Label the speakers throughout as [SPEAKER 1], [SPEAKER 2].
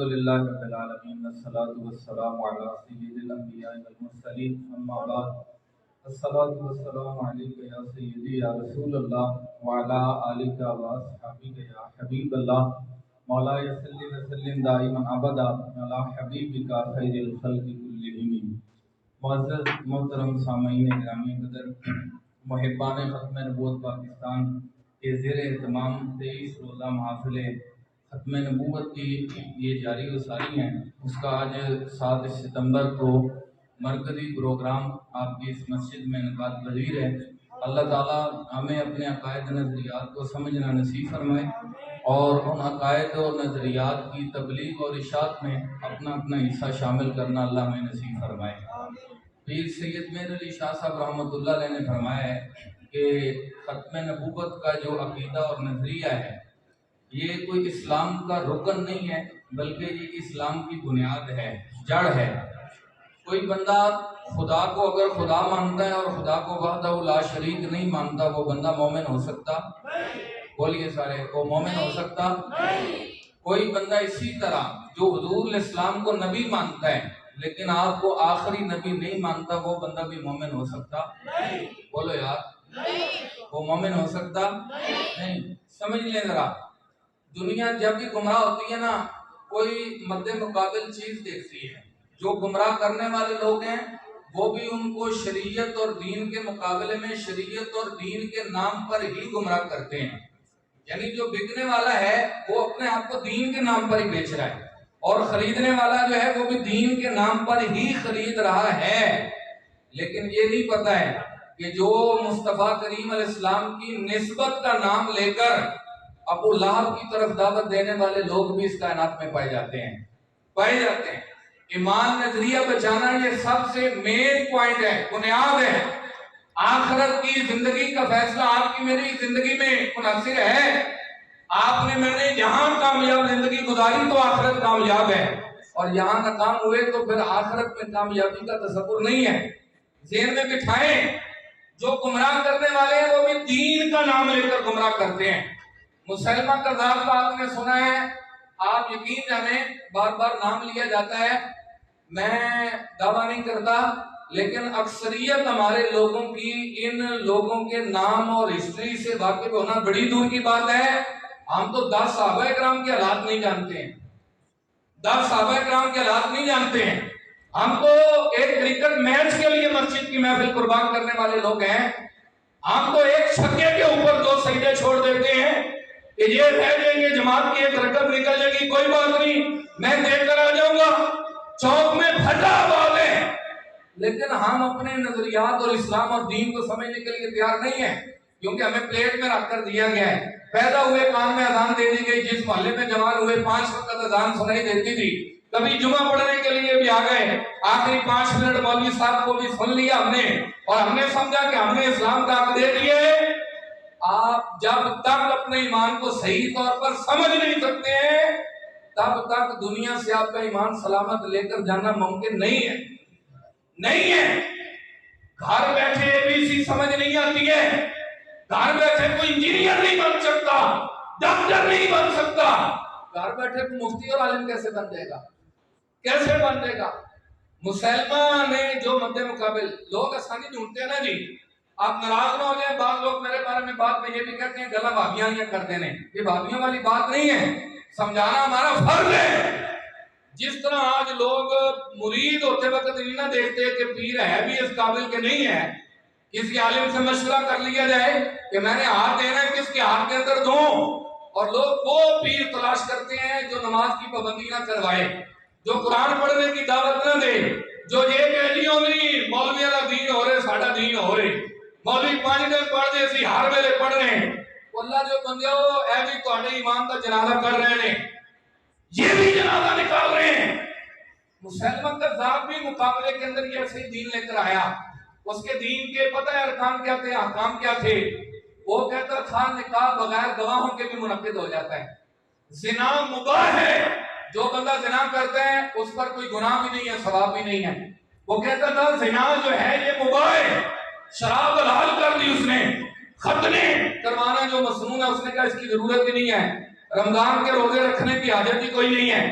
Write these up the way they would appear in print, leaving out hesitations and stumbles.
[SPEAKER 1] للہ رب العالمین والصلاة والسلام علی سید الانبیاء والمرسلین اما بعد الصلاة والسلام علیک یا سیدی یا رسول اللہ وعلی آلک و اصحابک یا حبیب اللہ مولا صلی وسلم دائما ابدا علی حبیبک خیر الخلق کلہم۔ معزز محترم سامعین گرامی قدر، محبان ختم نبوت پاکستان کے زیر اہتمام 23 روزہ محافل ختم نبوت کی یہ جاری و ساری ہیں، اس کا آج 7 ستمبر کو مرکزی پروگرام آپ کی اس مسجد میں انعقاد پذیر ہے۔ اللہ تعالیٰ ہمیں اپنے عقائد نظریات کو سمجھنا نصیب فرمائے اور ان عقائد اور نظریات کی تبلیغ اور اشاعت میں اپنا اپنا حصہ شامل کرنا اللہ ہمیں نصیب فرمائے۔ پیر سید مہر علی شاہ صاحب رحمۃ اللہ علیہ نے فرمایا ہے کہ ختم نبوت کا جو عقیدہ اور نظریہ ہے یہ کوئی اسلام کا رکن نہیں ہے، بلکہ یہ اسلام کی بنیاد ہے، جڑ ہے۔ کوئی بندہ خدا کو اگر خدا مانتا ہے اور خدا کو وحدہ لا شریک نہیں مانتا، وہ بندہ مومن ہو سکتا؟ بولیے سارے، وہ مومن ہو سکتا؟ کوئی بندہ اسی طرح جو حضور الاسلام کو نبی مانتا ہے لیکن آپ کو آخری نبی نہیں مانتا، وہ بندہ بھی مومن ہو سکتا؟ بولو یار، وہ مومن ہو سکتا نہیں؟ سمجھ لیں ذرا، دنیا جب بھی گمراہ ہوتی ہے نا، کوئی مد مقابل چیز دیکھتی ہے۔ جو گمراہ کرنے والے لوگ ہیں وہ بھی ان کو شریعت اور دین کے مقابلے میں شریعت اور دین کے نام پر ہی گمراہ کرتے ہیں۔ یعنی جو بکنے والا ہے وہ اپنے آپ کو دین کے نام پر ہی بیچ رہا ہے، اور خریدنے والا جو ہے وہ بھی دین کے نام پر ہی خرید رہا ہے، لیکن یہ نہیں پتا ہے کہ جو مصطفیٰ کریم علیہ السلام کی نسبت کا نام لے کر ابو لہب کی طرف دعوت دینے والے لوگ بھی اس کائنات میں پائے جاتے ہیں۔ ایمان نظریہ بچانا یہ سب سے مین پوائنٹ ہے، بنیاد ہے۔ آخرت کی زندگی کا فیصلہ آپ کی میری زندگی میں منحصر ہے۔ آپ نے میں نے یہاں کامیاب زندگی گزاری تو آخرت کامیاب ہے، اور یہاں ناکام ہوئے تو پھر آخرت میں کامیابی کا تصور نہیں ہے۔ ذہن میں بٹھائیں، جو گمراہ کرنے والے ہیں وہ بھی دین کا نام لے کر گمراہ کرتے ہیں۔ مسلمہ کذاب کا آپ نے سنا ہے، آپ یقین جانیں بار بار نام لیا جاتا ہے، میں دعویٰ نہیں کرتا لیکن اکثریت ہمارے لوگوں کی ان لوگوں کے نام اور ہسٹری سے واقف ہونا بڑی دور کی بات ہے۔ ہم تو 10 صحابہ کرام کے حالات نہیں جانتے ہیں، 10 صحابہ کرام کے حالات نہیں جانتے ہیں۔ ہم تو ایک کرکٹ میچ کے لیے مسجد کی محفل قربان کرنے والے لوگ ہیں، ہم تو ایک چھکے کے اوپر 2 سجدے چھوڑ دیتے ہیں کہ یہ رہ جائیں گے، جماعت کی ایک رکعت نکل جائے گی، کوئی بات نہیں، میں دیکھ کر آ جاؤں گا، چوک میں پھٹا بال ہے۔ لیکن ہم اپنے نظریات اور اسلام اور دین کو سمجھنے کے لیے تیار نہیں ہیں، کیونکہ ہمیں پلیٹ میں رکھ کر دیا گیا ہے۔ پیدا ہوئے کان میں اذان دے دی گئی، جس محلے میں جوان ہوئے 5 وقت اذان سنائی دیتی تھی، کبھی جمعہ پڑھنے کے لیے بھی آ گئے، آخری 5 منٹ مولوی صاحب کو بھی سن لیا ہم نے، اور ہم نے سمجھا کہ ہم نے اسلام کا حق دے دیے۔ آپ جب تک اپنے ایمان کو صحیح طور پر سمجھ نہیں سکتے ہیں تب تک دنیا سے آپ کا ایمان سلامت لے کر جانا ممکن نہیں ہے، نہیں ہے۔ گھر بیٹھے ABC سمجھ نہیں آتی ہے، گھر بیٹھے کوئی انجینئر نہیں بن سکتا، ڈاکٹر نہیں بن سکتا، گھر بیٹھے کوئی مفتی اور عالم کیسے بن جائے گا؟ کیسے بن جائے گا؟ مسلمہ نے جو مد مقابل لوگ آسانی ڈھونڈتے ہیں نا جی، آپ ناراض نہ ہو جائیں، بعض لوگ میرے بارے میں بات میں یہ بھی کہتے ہیں گلا بھابیاں یہ کرتے ہیں، یہ بھابیوں والی بات نہیں ہے، سمجھانا ہمارا فرض ہے۔ جس طرح آج لوگ مرید ہوتے وقت نہیں نہ دیکھتے کہ پیر ہے بھی اس قابل کے نہیں ہے، کسی عالم سے مشورہ کر لیا جائے کہ میں نے ہاتھ دینا ہے کس کے ہاتھ کے اندر دوں، اور لوگ وہ پیر تلاش کرتے ہیں جو نماز کی پابندی نہ کروائے، جو قرآن پڑھنے کی دعوت نہ دے، جو یہ کہہ دیو نہیں مولوی والا دین ہو رہے ساڈا دین ہو رہے، مولوی 5 دن پڑھ دے سی ہر ویلے پڑھ رہے ہیں، اللہ جو بندے ہو اے بھی تہاڈے ایمان کا جنازہ کر رہے ہیں، یہ بھی جنازہ نکال رہے ہیں۔ مسلمہ کذاب بھی مقابلے کے اندر یہ ایسے دین لے کر آیا، اس کے دین کے پتہ ہے ارکان کیا تھے، احکام کیا تھے، وہ کہتا تھا نکاح بغیر گواہوں کے بھی منعقد ہو جاتا ہے، زنا مباح ہے، جو بندہ زنا کرتا ہے اس پر کوئی گناہ بھی نہیں ہے، ثواب بھی نہیں ہے۔ وہ کہتا تھا زنا جو ہے یہ مباح ہے، شراب حلال کر دی اس نے، ختنے کروانا جو مسنون ہے اس نے کہا اس کی ضرورت ہی نہیں ہے، رمضان کے روزے رکھنے کی حاجت ہی کوئی نہیں ہے،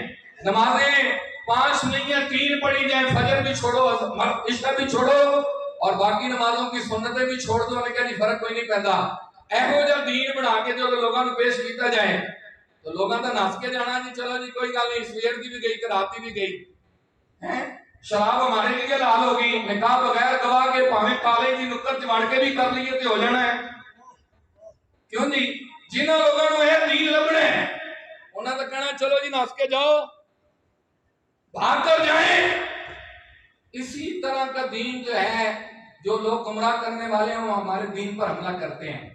[SPEAKER 1] نمازیں 5 نہیں ہیں 3 پڑھی جائیں، فجر بھی چھوڑو عشاء بھی چھوڑو اور باقی نمازوں کی سنتیں بھی چھوڑ دو، ہمیں کیا نہیں فرق کوئی نہیں پیدا۔ ایہو جا دین بنا کے جو لوگوں کو پیش کیتا جائے تو لوگوں کا نس کے جانا جی چلو جی کوئی گل نہیں، سویر کی بھی گئی تو رات کی بھی گئی۔ شراب ہمارے لیے لال ہوگی، نکاح بغیر گواہ کے پاویں کالے کی نکر چمڑ کے بھی کر لیے تو ہو جانا ہے۔ کیوں جی؟ جنہوں لوگوں کو یہ دین لبنا ہے انہوں نے کہنا چلو جی نس کے جاؤ، بھاگ کر جائیں۔ اسی طرح کا دین جو ہے، جو لوگ گمراہ کرنے والے ہیں وہ ہمارے دین پر حملہ کرتے ہیں۔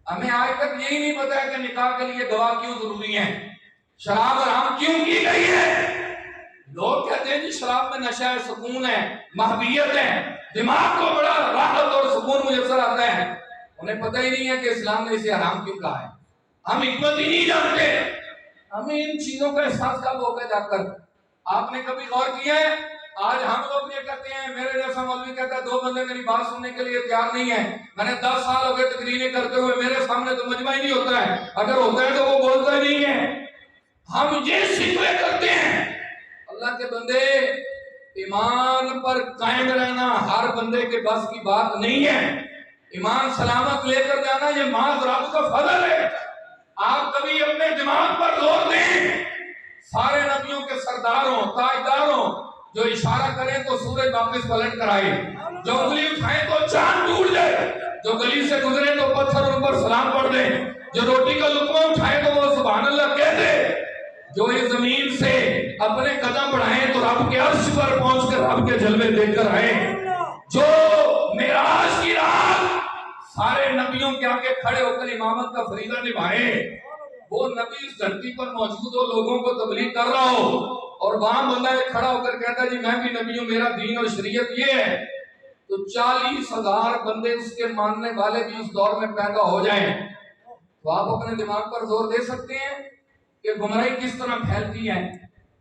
[SPEAKER 1] ہمیں آج تک یہی نہیں پتا ہے کہ نکاح کے لیے گواہ کیوں ضروری ہے، شراب حرام کیوں کی گئی ہے۔ لوگ کہتے ہیں جی شراب میں نشہ ہے، سکون ہے، محبیت ہے، دماغ کو بڑا راحت اور سکون میسر آتا ہے۔ انہیں پتہ ہی نہیں ہے کہ اسلام نے اسے حرام کیوں کہا ہے۔ ہم حکمت ہی نہیں جانتے، ہمیں ان چیزوں کا احساس کب ہوگا جا کر۔ آپ نے کبھی غور کیا ہے؟ آج ہم لوگ یہ کہتے ہیں، میرے جیسا مولوی کہتا ہے 2 بندے میری بات سننے کے لیے تیار نہیں ہیں، میں نے 10 سال ہو گئے تقریریں کرتے ہوئے، میرے سامنے تو مجمع ہی نہیں ہوتا ہے، اگر ہوتا ہے تو وہ بولتا ہی نہیں ہے۔ ہم یہ شکوے کرتے ہیں۔ اللہ کے بندے، ایمان پر قائم رہنا ہر بندے کے بس کی بات نہیں ہے۔ ایمان سلامت لے کر جانا یہ محض رب کا فضل ہے۔ آپ کبھی اپنے دماغ پر زور دیں، سارے نبیوں کے سرداروں تاجداروں جو اشارہ کریں تو سورج واپس پلٹ کر آئے، جو انگلی اٹھائیں تو چاند ٹوٹ جائے، جو گلی سے گزرے تو پتھر ان پر سلام پڑھ دیں، جو روٹی کا لقمہ اٹھائے تو وہ سبحان اللہ کہہ دے، جو اس زمین سے اپنے قدم بڑھائیں تو رب کے عرش پر پہنچ کر رب کے جلوے دیکھ کر آئیں، جو معراج کی رات سارے نبیوں کے آگے کھڑے ہو کر امامت کا فریضہ نبھائے، وہ نبی اس دھرتی پر موجود ہو، لوگوں کو تبلیغ کر رہا ہو، اور وہاں بندہ ایک کھڑا ہو کر کہتا ہے جی میں بھی نبی ہوں، میرا دین اور شریعت یہ ہے، تو 40,000 بندے اس کے ماننے والے بھی اس دور میں پیدا ہو جائیں، تو آپ اپنے دماغ پر زور دے سکتے ہیں کہ گمراہی کس طرح پھیلتی ہے،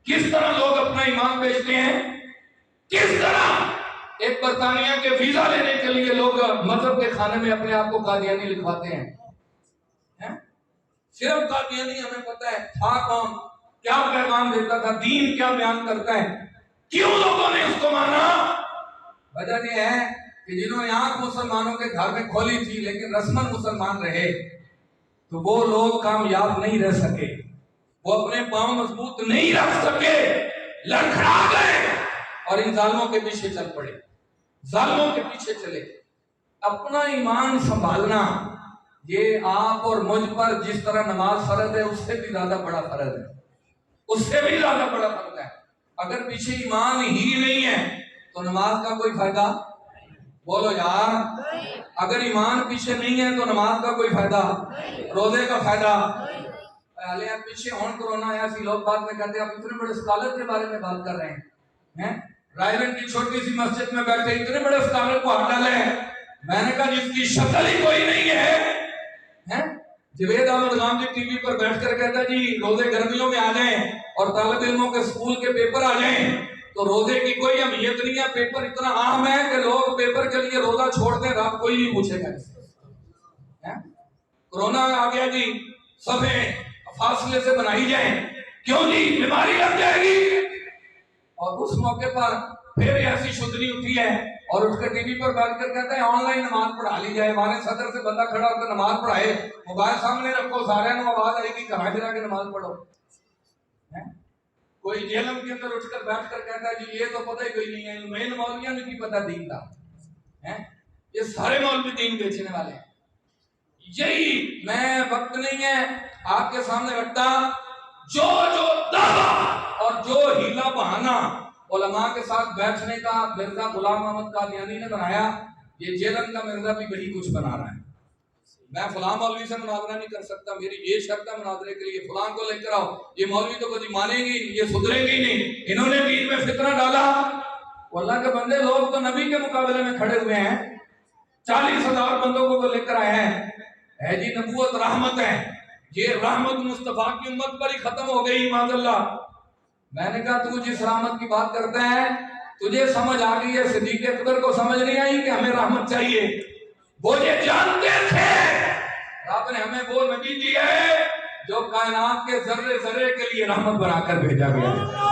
[SPEAKER 1] کس طرح لوگ اپنا ایمان بیچتے ہیں، کس طرح ایک برطانیہ کے ویزا لینے کے لیے لوگ مذہب کے کھانے میں اپنے آپ کو قادیانی لکھواتے ہیں۔ صرف قادیانی ہمیں پتہ ہے تھا کون، کیا پیغام دیتا تھا، دین کیا بیان کرتا ہے، کیوں لوگوں نے اس کو مانا۔ وجہ یہ ہے کہ جنہوں نے آنکھ مسلمانوں کے گھر میں کھولی تھی لیکن رسماً مسلمان رہے، تو وہ لوگ کامیاب نہیں رہ سکے، وہ اپنے پاؤں مضبوط نہیں رکھ سکے، لڑکھڑا گئے اور ان ظالموں کے پیچھے چل پڑے، ظالموں کے پیچھے چلے۔ اپنا ایمان سنبھالنا یہ آپ اور مجھ پر جس طرح نماز فرض ہے اس سے بھی زیادہ بڑا فرض ہے، اس سے بھی زیادہ بڑا فرض ہے۔ اگر پیچھے ایمان ہی نہیں ہے تو نماز کا کوئی فائدہ، بولو یار، اگر ایمان پیچھے نہیں ہے تو نماز کا کوئی فائدہ، روزے کا فائدہ۔ پیچھے ہون کرونا آیا سی، لوگ بعد میں کہتے ہیں آپ اتنے بڑے اسکالر کے بارے میں بات کر رہے ہیں، رائے گنج کی چھوٹی سی مسجد میں بیٹھے اتنے بڑے اسکالر کو ہٹا لے۔ میں نے کہا جس کی شکل ہی کوئی نہیں ہے۔ جوید احمد غامدی ٹی وی پر بیٹھ کر کہتا جی روزے گرمیوں میں آ جائیں اور طالب علموں کے سکول کے پیپر آ جائیں تو روزے کی کوئی اہمیت نہیں ہے، پیپر اتنا عام ہے کہ لوگ پیپر کے لیے روزہ چھوڑ دیں، رات کوئی نہیں پوچھے گا۔ کورونا آ گیا جی، صفحے فاصلے سے بنائی جائیں، کیوں جی بیماری لگ جائے گی، اور اس موقع پر پھر ایسی شدنی اٹھی ہے اور اٹھ کر ٹی وی پر بیٹھ کر کہتا ہے آن لائن نماز پڑھا لی جائے، ہمارے صدر سے بندہ کھڑا ہو کر نماز پڑھائے، موبائل سامنے رکھو، سارے نو آواز آئے گی کہاں جرا کے نماز پڑھو۔ کوئی جیلم کے اندر اٹھ کر بیٹھ کر کہتا ہے جی یہ تو پتہ ہی کوئی نہیں ہے، مین مولویوں نے کی پتہ دین کا، یہ سارے مولوی دین بیچنے والے ہیں۔ یہی میں وقت نہیں ہے آپ کے سامنے رکھتا، جو دعویٰ اور جو ہیلا بہانا علماء کے ساتھ بیٹھنے کا مرزا غلام احمد قادیانی نے بنایا، یہ جیلن کا مرزا بھی وہی کچھ بنا رہا ہے۔ میں فلاں مولوی سے مناظرہ نہیں کر سکتا، میری یہ شرط ہے مناظرے کے لیے فلاں کو لے کر آؤ، یہ مولوی تو کبھی مانیں گے یہ سدھریں گے نہیں، انہوں نے دین میں فتنہ ڈالا۔ اللہ کے بندے، لوگ تو نبی کے مقابلے میں کھڑے ہوئے ہیں، 40,000 بندوں کو لے کر آئے ہیں، ہے جی نبوت رحمت ہے، یہ رحمت مصطفیٰ کی امت پر ہی ختم ہو گئی معاذ اللہ۔ میں نے کہا تو جس رحمت کی بات کرتا ہے تجھے سمجھ آ گئی ہے، صدیق اکبر کو سمجھ نہیں آئی کہ ہمیں رحمت چاہیے، وہ یہ جانتے تھے رب نے ہمیں وہ نبی دیا ہے جو کائنات کے ذرے ذرے کے لیے رحمت بنا کر بھیجا گیا ہے۔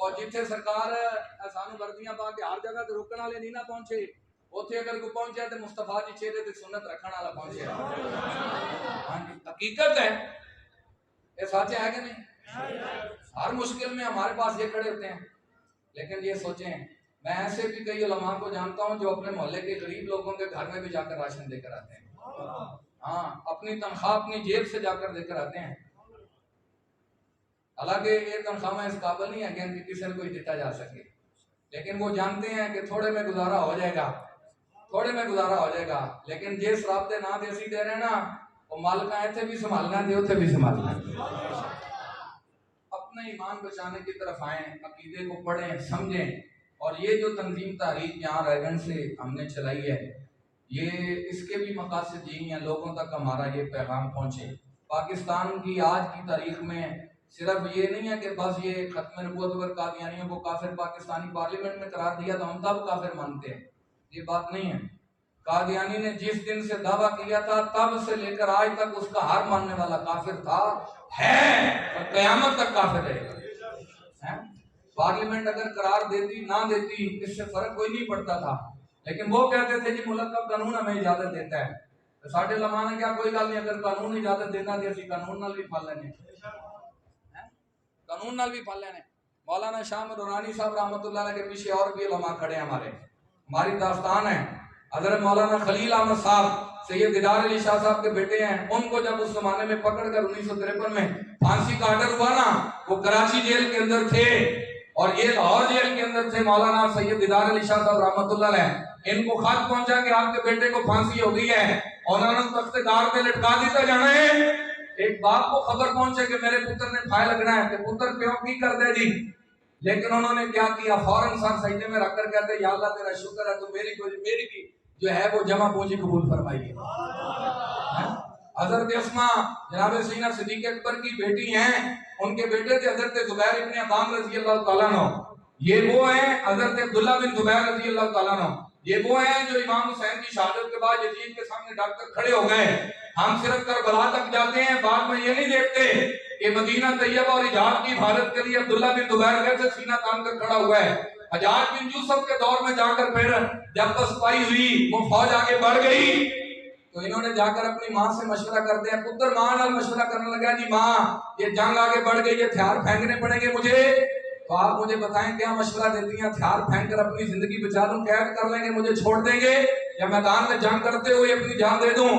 [SPEAKER 1] اور جتھے سرکار سانو وردیاں پا کے ہر جگہ تے روکن والے نہیں نہ پہنچے، اوتھے اگر کوئی پہنچا تے مصطفیٰ دی چہرے تے سنت رکھن والا پہنچیا۔ ہاں جی، حقیقت ہے، یہ سچ ہے کہ نہیں؟ ہر مشکل میں ہمارے پاس یہ کھڑے ہوتے ہیں، لیکن یہ سوچیں، میں ایسے بھی کئی علماء کو جانتا ہوں جو اپنے محلے کے غریب لوگوں کے گھر میں بھی جا کر راشن دے کر آتے ہیں، ہاں، اپنی تنخواہ اپنی جیب سے جا کر دے کر آتے ہیں، حالانکہ یہ تنخواہ اس قابل نہیں ہے کہ کسی کو دیتا جا سکے، لیکن وہ جانتے ہیں کہ تھوڑے میں گزارا ہو جائے گا، تھوڑے میں گزارا ہو جائے گا، لیکن جس رابطے نہ دیسی دے رہے ہیں نا، وہ مالکہ ایتھے بھی سنبھالنا دے اتھے بھی سنبھالنا دے۔ اپنے ایمان بچانے کی طرف آئیں، عقیدے کو پڑھیں، سمجھیں، اور یہ جو تنظیم تحریک یہاں ریگن سے ہم نے چلائی ہے، یہ اس کے بھی مقاصد یہی ہیں، لوگوں تک ہمارا یہ پیغام پہنچے۔ پاکستان کی آج کی تاریخ میں صرف یہ نہیں ہے کہ بس یہ ختم نبوت پر قادیانیوں کو کافر پاکستانی پارلیمنٹ میں قرار دیا تو ہم تب کافر مانتے ہیں، یہ بات نہیں ہے۔ قادیانی نے جس دن سے دعویٰ کیا تھا تب سے لے کر آج تک اس کا ہر ماننے والا کافر تھا، ہے، اور قیامت تک کافر رہے گا۔ پارلیمنٹ اگر قرار دیتی نہ دیتی اس سے فرق کوئی نہیں پڑتا تھا، لیکن وہ کہتے تھے جی ملک کا قانون ہمیں اجازت دیتا ہے۔ ساڈے علماء نے کیا کوئی گل نہیں، اگر قانون اجازت دینا تو اسی قانون نال بھی پال لینے، قانون نال بھی پال لینے۔ مولانا شاہ نورانی صاحب رحمۃ اللہ علیہ کے پیچھے اور بھی علماء کھڑے ہیں، ہماری داستان ہے۔ حضرت مولانا خلیل احمد صاحب سید دیدار علی شاہ صاحب کے بیٹے ہیں، ان کو جب اس زمانے میں پکڑ کر 1953 میں پھانسی کا آرڈر ہوا نا، وہ کراچی جیل کے اندر تھے اور یہ لاہور جیل کے اندر تھے۔ مولانا سید دیدار علی شاہ صاحب رحمۃ اللہ علیہ، ان کو خط پہنچا کہ آپ کے بیٹے کو پھانسی ہو گئی ہے اور انہوں نے تخت دار پہ لٹکا دیتا جانا ہے۔ ایک باپ کو خبر پہنچے کہ میرے پتر نے پھائے لگنا ہے، کہ پتر پیوں کی کر دے جی، لیکن انہوں نے کیا کیا، فوراً سر سجدے میں رکھ کر کہتے یا اللہ تیرا شکر ہے تو میری بھی جو ہے وہ جمع پونجی قبول فرمائیے۔ حضرت اسما جناب سینہ صدیق اکبر کی بیٹی ہیں، ان کے بیٹے تھے حضرت زبیر ابن عوام رضی اللہ تعالیٰ عنہ، یہ وہ ہیں حضرت عبداللہ بن زبیر رضی اللہ تعالیٰ عنہ، یہ وہ ہیں جو امام حسین کی شہادت کے بعد یزید کے سامنے ڈاکٹر کھڑے ہو گئے۔ ہم صرف کربلا تک جاتے ہیں، بعد میں یہ نہیں دیکھتے کہ مدینہ طیبہ اور حجاز کی حفاظت کے لیے عبداللہ بن زبیر کیسے سینہ تان کر کھڑا ہوا ہے۔ حجاج بن یوسف کے دور میں جا کر پھر جب پسپائی ہوئی، وہ فوج آگے بڑھ گئی، تو انہوں نے جا کر اپنی ماں سے مشورہ کرتے ہیں، پتر ماں نال مشورہ کرنے لگا، جی ماں یہ جنگ آگے بڑھ گئی، یہ ہتھیار پھینکنے پڑیں گے مجھے، تو آپ مجھے بتائیں کیا مشورہ دیتی ہیں، ہتھیار پھینک کر اپنی زندگی بچا لوں، قید کر لیں گے، مجھے چھوڑ دیں گے، یا میدان میں جنگ کرتے ہوئے اپنی جان دے دوں؟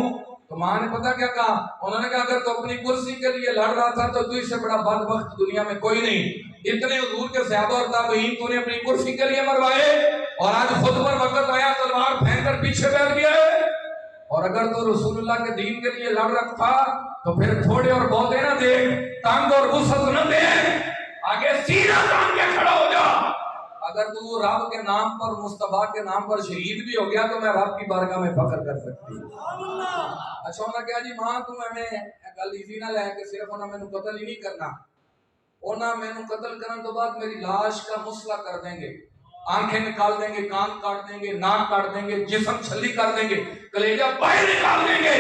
[SPEAKER 1] تو ماں نے پتہ کیا کہا، انہوں نے کہا اگر تو اپنی کرسی کے لیے لڑ رہا تھا تو اس سے بڑا بدبخت دنیا میں کوئی نہیں، اتنے حضور کے صحابہ اور تابعین تو نے اپنی کرسی کے لیے مروائے اور آج خود پر وقت آیا تلوار پھینک کر پیچھے بیٹھ گیا ہے، اور اگر تو رسول اللہ کے دین کے لیے لڑ رکھ تھا تو پھر تھوڑے اور بہتے نہ دے، تنگ اور وسعت نہ دے، آگے سینہ تان کے کھڑا ہو جا۔ اگر تو رب کے نام پر مصطفیٰ کے نام پر شہید بھی ہو گیا تو میں رب کی بارگاہ میں فخر کر سکتی ہوں۔ اچھا انہوں نے کہا جی ماں تم ہمیں گل ایزی نہ لے کہ صرف انہوں نے قتل ہی نہیں کرنا، انہوں نے قتل کرنے تو بعد میری لاش کا مسئلہ کر دیں گے، آنکھیں نکال دیں گے، کان کاٹ دیں گے، ناک کاٹ دیں گے، جسم چھلی کر دیں گے، کلیجہ باہر نکال دیں گے۔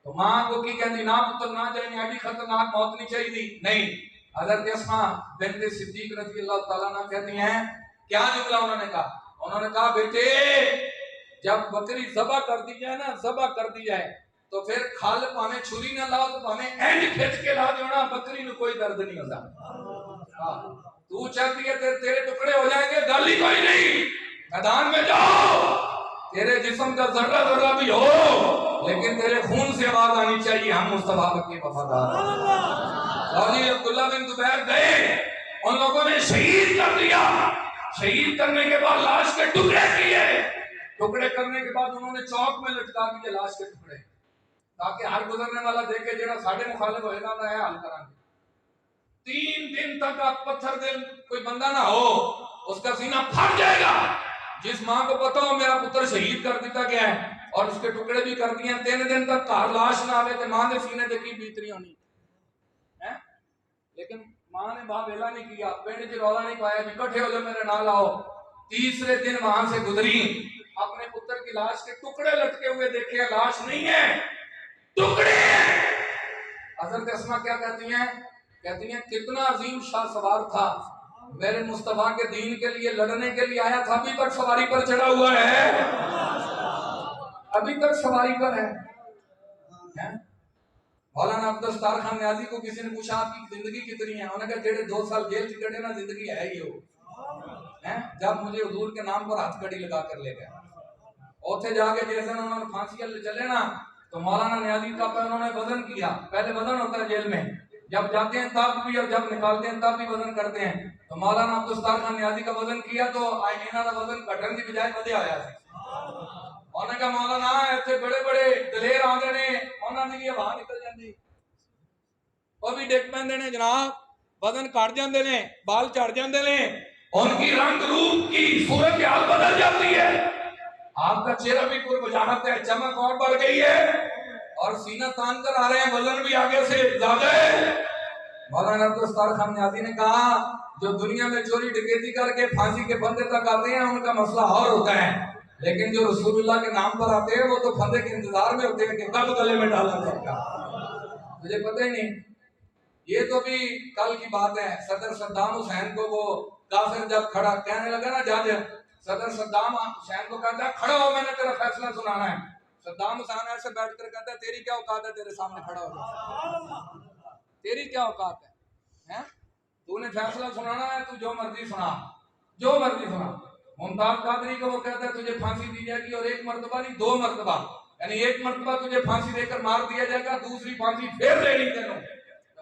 [SPEAKER 1] تو ماں کو کی کہتی نہ پتر نہ جائیں، ایڈی خطرناک موت نہیں چاہیے تھی، نہیں۔ حضرت اسما بنت صدیق رضی اللہ تعالیٰ عنہ کہتی ہیں کیا جملہ انہوں نے کہا، انہوں نے کہا بیٹے جب بکری ذبح کر دی جائے نا، ذبح کر دی جائے تو پھر کھال پانے چھری نہ لاؤ تو پانے اینڈ کھچ کے لا دینا، بکری میں کوئی درد نہیں ہوتا۔ تو چاہتی ہے تیرے ٹکڑے ہو جائیں گے، گل ہی کوئی نہیں، میدان میں جاؤ، تیرے جسم کا ذرہ ذرہ بھی ہو لیکن تیرے خون سے آواز آنی چاہیے ہم مصطفیٰ کے وفادار ہیں۔ جی عبداللہ بن زبیر گئے، ان لوگوں نے شہید کر دیا، شہید کرنے کے بعد لاش کے ٹکڑے کیے، ٹکڑے کرنے کے بعد انہوں نے چوک میں لٹکا دیے لاش کے ٹکڑے، تاکہ ہر گزرنے والا دیکھے جڑا ساڑھے مخالف ہوئے گا نہ ہے حل کریں گے۔ 3 دن تک آپ پتھر دل کوئی بندہ نہ ہو اس کا سینہ پھٹ جائے گا۔ جس ماں کو پتا ہو میرا پتر شہید کر دیتا گیا ہے اور اس کے ٹکڑے بھی کر دیے، 3 دن تک کار لاش نہ آوے تو ماں نے سینے دے کی بیتری ہونی ہے، لیکن ماں نے باپ ویلا نہیں کیا، پنڈ چ رولا نہیں پایا جی کٹھے ہو جائے میرے نال آؤ۔ تیسرے دن وہاں سے گزری، اپنے پتر کی لاش کے ٹکڑے لٹکے ہوئے دیکھے، لاش نہیں ہے ٹکڑے ہیں۔ حضرت اسما کیا کہتی ہیں، کہتی ہیں کتنا عظیم شاہ سوار تھا، میرے مصطفیٰ کے دین کے لیے لڑنے کے لیے آیا تھا، ابھی تک سواری پر چڑھا ہوا ہے، ابھی تک سواری پر ہے۔ مولانا عبدالستار خان نیازی کو کسی نے پوچھا آپ کی زندگی کتنی ہے؟ انہوں نے کہا جیڑے 2 سال جیل چکڑے نا زندگی ہے ہی ہو۔ جب مجھے حضور کے نام پر ہاتھ کڑی لگا کر لے گئے، اوتھے جا کے جیسے انہوں نے پھانسی چلے نا تو مولانا نیازی کا پہ انہوں نے وزن کیا۔ پہلے وزن ہوتا ہے جیل میں، جب جاتے ہیں تب بھی اور جب نکالتے ہیں تب بھی وزن کرتے ہیں۔ تو مولانا عبدالستار خان نیازی کا وزن کیا تو انہوں نے وزن گھٹن کی بجائے ودیا آیا سی۔ انہوں نے کہا مولانا ایتھے بڑے بڑے دلیر آندے نے، انہوں نے بھی باہر نکل جاندی، وہ بھی ڈگ پیندے نے جناب، وزن کٹ جاندے نے، بال چڑھ جاندے نے، ان کی رنگ روپ کی صورتحال بدل جاتی ہے۔ آپ کا چہرہ بھی پر وجاہت ہے، چمک اور بڑھ گئی ہے، اور سینہ تان کر آ رہے ہیں، وزن بھی آگے سے زیادہ ہے۔ مولانا عبدالستار خان نیازی نے کہا جو دنیا میں چوری ڈکیتی کر کے پھانسی کے پھندے تک آتے ہیں ان کا مسئلہ اور ہوتا ہے، لیکن جو رسول اللہ کے نام پر آتے ہیں وہ تو پھندے کے انتظار میں ہوتے ہیں کہ کب گلے میں ڈالا جائے گا۔ مجھے پتہ ہی نہیں، یہ تو بھی کل کی بات ہے۔ صدر صدام حسین کو وہ کافر جب کھڑا کہنے لگا نا جج، صدر صدام حسین کو کہتا ہے کھڑا ہو میں نے تیرا فیصلہ سنانا ہے۔ صدام حسین ایسے بیٹھ کر کہتا ہے تیری کیا اوقات ہے تیرے سامنے کھڑا ہو جائے، تیری کیا اوقات ہے، تو نے فیصلہ سنانا ہے تو جو مرضی سنا، جو مرضی سنا۔ ممتاز قادری کو وہ کہتا ہے تجھے پھانسی دی جائے گی، اور 1 مرتبہ نہیں 2 مرتبہ، یعنی 1 مرتبہ تجھے پھانسی دے کر مار دیا جائے گا، دوسری پھانسی پھر لینی تینوں۔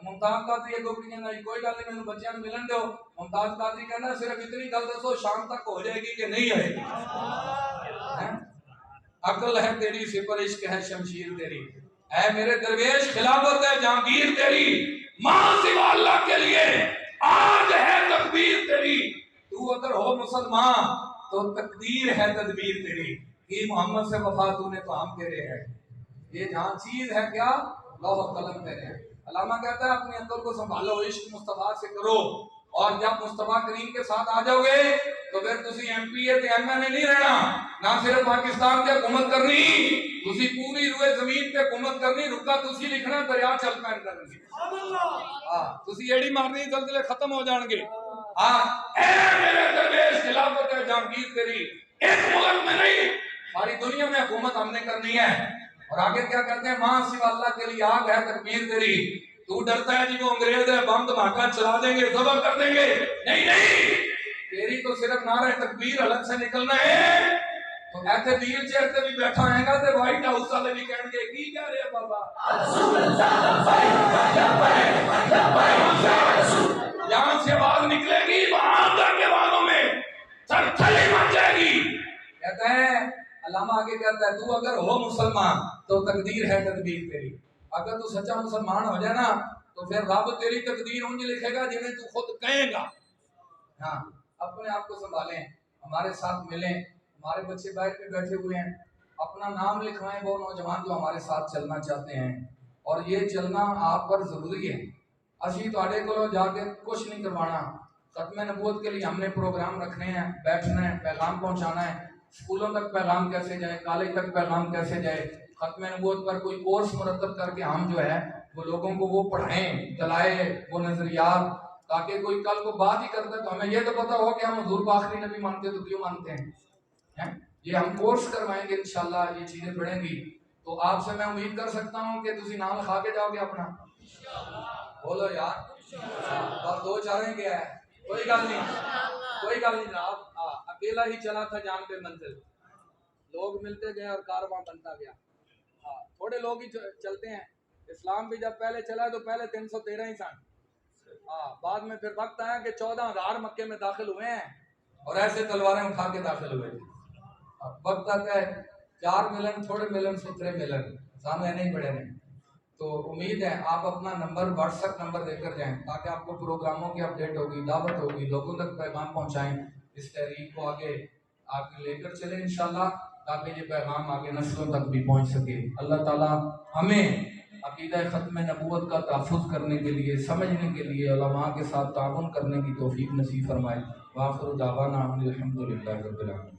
[SPEAKER 1] ممتاز قادری ایک اوپینین آئی کوئی گل نہیں، میں بچیاں ملن دو۔ ممتاز قادری کہنا صرف اتنی گل دسو شام تک ہو جائے گی کہ نہیں آئے گی؟ عقل ہے تیری سپر عشق ہے شمشیر تیری، اے میرے درویش خلافت ہے جہانگیر تیری، ماں سوا اللہ کے لیے آج ہے تکبیر تیری، تو اگر ہو مسلمان تو تقدیر ہے تدبیر تیری، کہ محمد سے وفا تو نے تو ہم تیرے ہے، یہ جہاں چیز ہے کیا لوح و قلم تیرے ہے۔ علامہ کہتا ہے اپنی عقل کو سنبھالو، عشق مصطفیٰ سے کرو، اور جب مصطفیٰ کریم کے ساتھ آ جاؤ گے تو پھر تسی ایم پی اے تے ایم این اے نہیں رہنا، نہ صرف پاکستان تے حکومت کرنی، تسی پوری روئے زمین تے حکومت کرنی، رکا تسی لکھنا دریا چل پین کرنی، تسی ایڑی مارنی زلزلے ختم ہو جان گے۔ اے میرے درویش خلافت ہے جہانگیر تیری، ایک ملک میں نہیں ساری دنیا میں حکومت ہم نے کرنی ہے۔ اور آگے کیا کہتے ہیں ماں سوا اللہ کے لیے آگ ہے تکبیر تیری، تو ڈرتا ہے جی وہ انگریز ہے بم دھماکہ چلا دیں گے ذبح کر دیں گے، نہیں نہیں، تیری تو صرف نعرہ تکبیر حلق سے نکلنا ہے۔ تو ایسے ویل چیئر تے بھی بیٹھا ہے گا تے وائٹ ہاؤس والے بھی کہیں گے کی کہہ رہے ہیں بابا، یہاں سے آواز نکلے گی وہاں اندر کے والوں میں سر تھلی مچ جائے گی۔ کہتا ہے علامہ آگے کہتا ہے تو اگر ہو مسلمان تو تقدیر ہے تدبیر تیری، اگر تو سچا مسلمان ہو جائے نا تو پھر رب تیری تقدیر انج لکھے گا جنہیں تو خود کہے گا۔ ہاں اپنے آپ کو سنبھالیں، ہمارے ساتھ ملیں، ہمارے بچے باہر پہ بیٹھے ہوئے ہیں، اپنا نام لکھوائیں وہ نوجوان جو ہمارے ساتھ چلنا چاہتے ہیں، اور یہ چلنا آپ پر ضروری ہے۔ اسی تواڈے کولوں جا کے کچھ نہیں کروانا، ختم نبوت کے لیے ہم نے پروگرام رکھنے ہیں، بیٹھنا ہے، پیغام پہنچانا ہے، اسکولوں تک پیغام کیسے جائے، کالج تک پیغام کیسے جائے، ختم نبوت پر کوئی کورس مرتب کر کے ہم جو ہے وہ لوگوں کو وہ پڑھائیں، دلائے وہ نظریات، تاکہ کوئی کل کو بات ہی کرتا ہے تو ہمیں یہ تو پتہ ہو کہ ہم حضور کو آخری نبی مانتے تو کیوں مانتے ہیں۔ یہ ہم کورس کروائیں گے انشاءاللہ، یہ چیزیں بڑھیں گی تو آپ سے میں امید کر سکتا ہوں کہ تسی نام لکھا کے جاؤ گے اپنا، بولو یار، بس 2 چاریں گیا ہے، کوئی گل نہیں، کوئی گل نہیں جناب، اکیلا ہی چلا تھا جان پہ منزل، لوگ ملتے گئے اور کارواں بنتا گیا، تھوڑے لوگ ہی چلتے ہیں، اسلام بھی جب پہلے چلا تو پہلے 313 ہی سن، بعد میں پھر وقت آیا کہ 14,000 مکے میں داخل ہوئے ہیں اور ایسے تلواریں اٹھا کے داخل ہوئے، وقت آتا ہے 4 ملن تھوڑے ملن 17 ملن سامنے نہیں بڑے نہیں۔ تو امید ہے آپ اپنا نمبر واٹس ایپ نمبر دے کر جائیں تاکہ آپ کو پروگراموں کی اپڈیٹ ہوگی، دعوت ہوگی، لوگوں تک پیغام پہنچائیں، اس تحریک کو آگے آپ لے کر چلیں انشاءاللہ، تاکہ یہ پیغام آگے نسلوں تک بھی پہنچ سکے۔ اللہ تعالیٰ ہمیں عقیدہ ختم نبوت کا تحفظ کرنے کے لیے، سمجھنے کے لیے، علماء کے ساتھ تعاون کرنے کی توفیق نصیب فرمائے۔ وآخر دعوانا الحمدللہ رب العالمین۔